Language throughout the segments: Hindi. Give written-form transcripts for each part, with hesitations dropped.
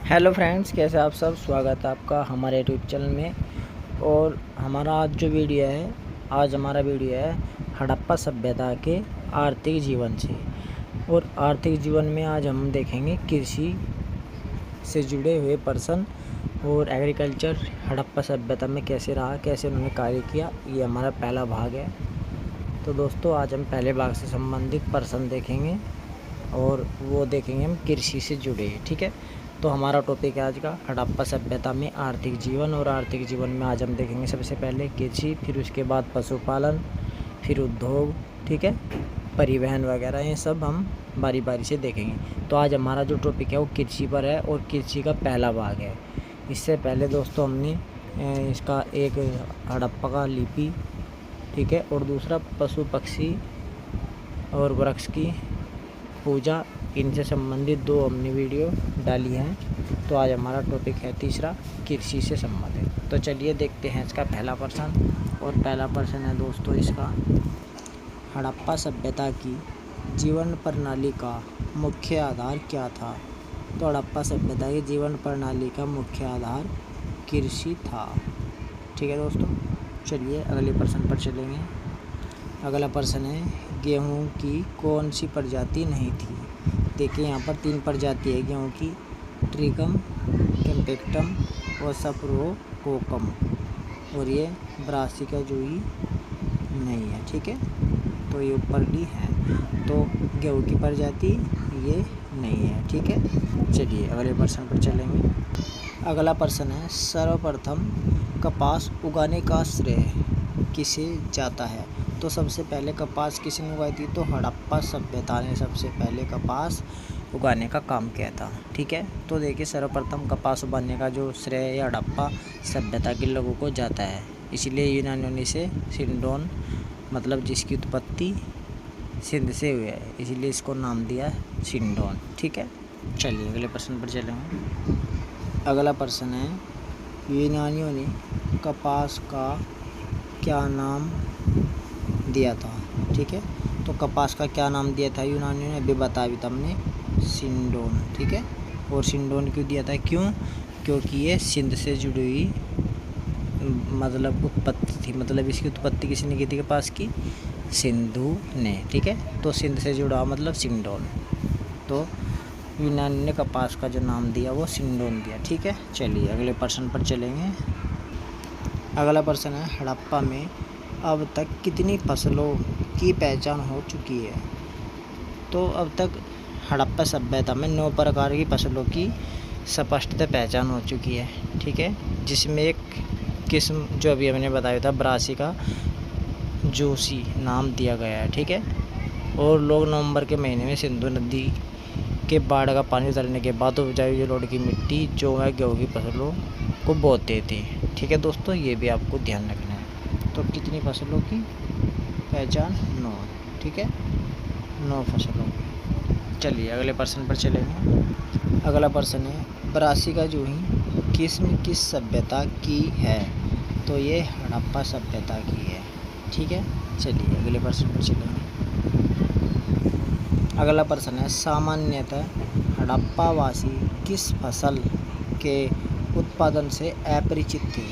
हेलो फ्रेंड्स, कैसे आप सब। स्वागत है आपका हमारे यूट्यूब चैनल में। और हमारा आज हमारा वीडियो है हड़प्पा सभ्यता के आर्थिक जीवन से। और आर्थिक जीवन में आज हम देखेंगे कृषि से जुड़े हुए पर्सन और एग्रीकल्चर हड़प्पा सभ्यता में कैसे रहा, कैसे उन्होंने कार्य किया। ये हमारा पहला भाग है। तो दोस्तों, आज हम पहले भाग से संबंधित पर्सन देखेंगे और वो देखेंगे हम कृषि से जुड़े। ठीक है, तो हमारा टॉपिक है आज का हड़प्पा सभ्यता में आर्थिक जीवन। और आर्थिक जीवन में आज हम देखेंगे सबसे पहले कृषि, फिर उसके बाद पशुपालन, फिर उद्योग, ठीक है, परिवहन वगैरह, ये सब हम बारी बारी से देखेंगे। तो आज हमारा जो टॉपिक है वो कृषि पर है और कृषि का पहला भाग है। इससे पहले दोस्तों हमने इसका एक हड़प्पा का लिपि, ठीक है, और दूसरा पशु पक्षी और वृक्ष की पूजा, इनसे संबंधित 2 हमने वीडियो डाली हैं। तो आज हमारा टॉपिक है तीसरा कृषि से संबंधित। तो चलिए देखते हैं इसका पहला पर्सन। और पहला पर्सन है दोस्तों इसका हड़प्पा सभ्यता की जीवन प्रणाली का मुख्य आधार क्या था। तो हड़प्पा सभ्यता की जीवन प्रणाली का मुख्य आधार कृषि था। ठीक है दोस्तों, चलिए अगले पर्सन पर चलेंगे। अगला पर्सन है गेहूं की कौन सी प्रजाति नहीं थी। देखिए यहाँ पर 3 प्रजाति है गेहूं की, ट्रिगम, कैम्पेक्टम और सप्रोकोकम। और ये ब्रासिका जूही नहीं है। ठीक है, तो ये ऊपर डी है, तो गेहूं की प्रजाति ये नहीं है। ठीक है, चलिए अगले पर्सन पर चलेंगे। अगला पर्सन है सर्वप्रथम कपास उगाने का श्रेय किसे जाता है। तो सबसे पहले कपास किसने उगाई थी। तो हड़प्पा सभ्यता ने सबसे पहले कपास उगाने का काम किया था। ठीक है, तो देखिए सर्वप्रथम कपास उगाने का जो श्रेय हड़प्पा सभ्यता के लोगों को जाता है। इसलिए यूनानियों ने इसे सिंडोन, मतलब जिसकी उत्पत्ति सिंध से हुई है, इसलिए इसको नाम दिया सिंडोन। ठीक है, चलिए अगले प्रश्न पर चलेंगे। अगला प्रश्न है यूनानियों ने कपास का क्या नाम दिया था। ठीक है, तो कपास का क्या नाम दिया था यूनानियों ने, अभी बताया भी था हमने, सिंडोन। ठीक है, और सिंडोन क्यों दिया था, क्योंकि ये सिंध से जुड़ी हुई मतलब उत्पत्ति थी। मतलब इसकी उत्पत्ति किसने की थी कपास की, सिंधु ने। ठीक है, तो सिंध से जुड़ा मतलब सिंडोन। तो यूनानी ने कपास का जो नाम दिया वो सिंडोन दिया। ठीक है, चलिए अगले प्रश्न पर चलेंगे। अगला प्रश्न है हड़प्पा में अब तक कितनी फसलों की पहचान हो चुकी है। तो अब तक हड़प्पा सभ्यता में 9 प्रकार की फसलों की स्पष्टतः पहचान हो चुकी है। ठीक है, जिसमें एक किस्म जो अभी हमने बताया था ब्रासिका जूही नाम दिया गया है। ठीक है, और लोग नवंबर के महीने में सिंधु नदी के बाढ़ का पानी उतरने के बाद उपजाऊ जलोढ़ की मिट्टी जो है गेहूँ की फसलों को बोते थे। ठीक है दोस्तों, ये भी आपको ध्यान रखना है। तो कितनी फसलों की पहचान, 9। ठीक है, 9 फसलों की। चलिए अगले प्रश्न पर चलेंगे। अगला प्रश्न है ब्रासिका जूही किस्म किस सभ्यता की है। तो ये हड़प्पा सभ्यता की है। ठीक है, चलिए अगले प्रश्न पर चलेंगे। अगला प्रश्न है सामान्यतः हड़प्पावासी किस फसल के उत्पादन से अपरिचित थे।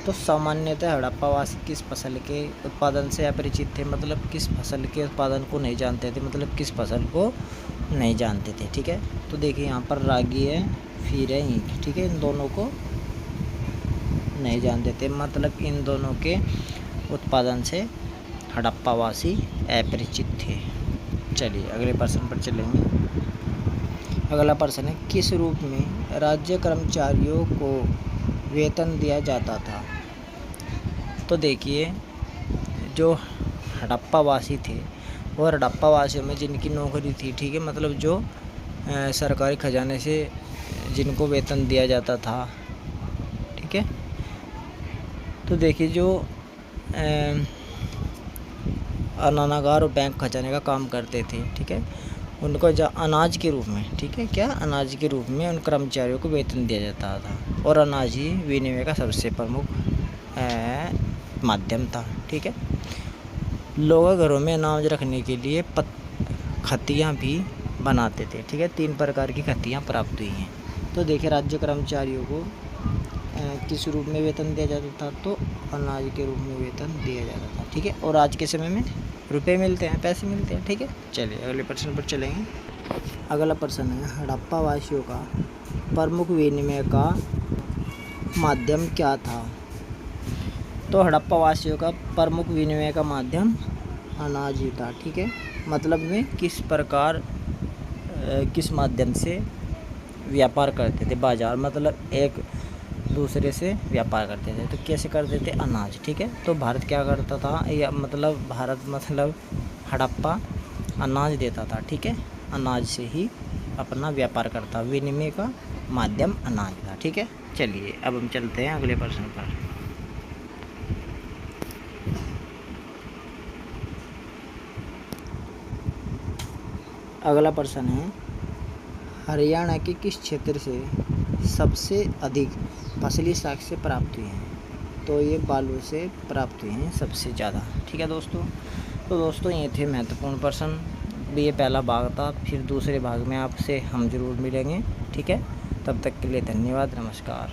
तो सामान्यतः हड़प्पावासी किस फसल के उत्पादन से अपरिचित थे, मतलब किस फसल के उत्पादन को नहीं जानते थे, मतलब किस फसल को नहीं जानते थे। ठीक है, तो देखिए यहाँ पर रागी है, फिर है ईंख। ठीक है, इन दोनों को नहीं जानते थे, मतलब इन दोनों के उत्पादन से हड़प्पावासी अपरिचित थे। चलिए अगले प्रश्न पर चलेंगे। अगला प्रश्न है किस रूप में राज्य कर्मचारियों को वेतन दिया जाता था। तो देखिए जो हड़प्पावासी थे और हड़प्पावासियों में जिनकी नौकरी थी, ठीक है, मतलब जो सरकारी खजाने से जिनको वेतन दिया जाता था। ठीक है, तो देखिए जो अनागार और बैंक खजाने का काम करते थे, ठीक है, उनको अनाज के रूप में, ठीक है, क्या अनाज के रूप में उन कर्मचारियों को वेतन दिया जाता था। और अनाज ही विनिमय का सबसे प्रमुख माध्यम था। ठीक है, लोग घरों में अनाज रखने के लिए खत्तियाँ भी बनाते थे। ठीक है, 3 प्रकार की खत्तियाँ प्राप्त हुई हैं। तो देखिए राज्य कर्मचारियों को किस रूप में वेतन दिया जाता था, तो अनाज के रूप में वेतन दिया जाता था। ठीक है, और आज के समय में रुपए मिलते हैं, पैसे मिलते हैं। ठीक है, चलिए अगले प्रश्न पर चलेंगे। अगला प्रश्न है हड़प्पा वासियों का प्रमुख विनिमय का माध्यम क्या था। तो हड़प्पा वासियों का प्रमुख विनिमय का माध्यम अनाज ही था। ठीक है, मतलब में किस प्रकार किस माध्यम से व्यापार करते थे, बाजार मतलब एक दूसरे से व्यापार करते थे, तो कैसे करते थे, अनाज। ठीक है, तो भारत क्या करता था, या मतलब भारत मतलब हड़प्पा अनाज देता था। ठीक है, अनाज से ही अपना व्यापार करता, विनिमय का माध्यम अनाज था। ठीक है, चलिए अब हम चलते हैं अगले प्रश्न पर। अगला प्रश्न है हरियाणा के किस क्षेत्र से सबसे अधिक फसली साक्ष्य प्राप्त हुए हैं। तो ये बालू से प्राप्त हुए हैं सबसे ज़्यादा। ठीक है दोस्तों, तो दोस्तों ये थे महत्वपूर्ण प्रश्न। ये पहला भाग था, फिर दूसरे भाग में आपसे हम ज़रूर मिलेंगे। ठीक है, तब तक के लिए धन्यवाद, नमस्कार।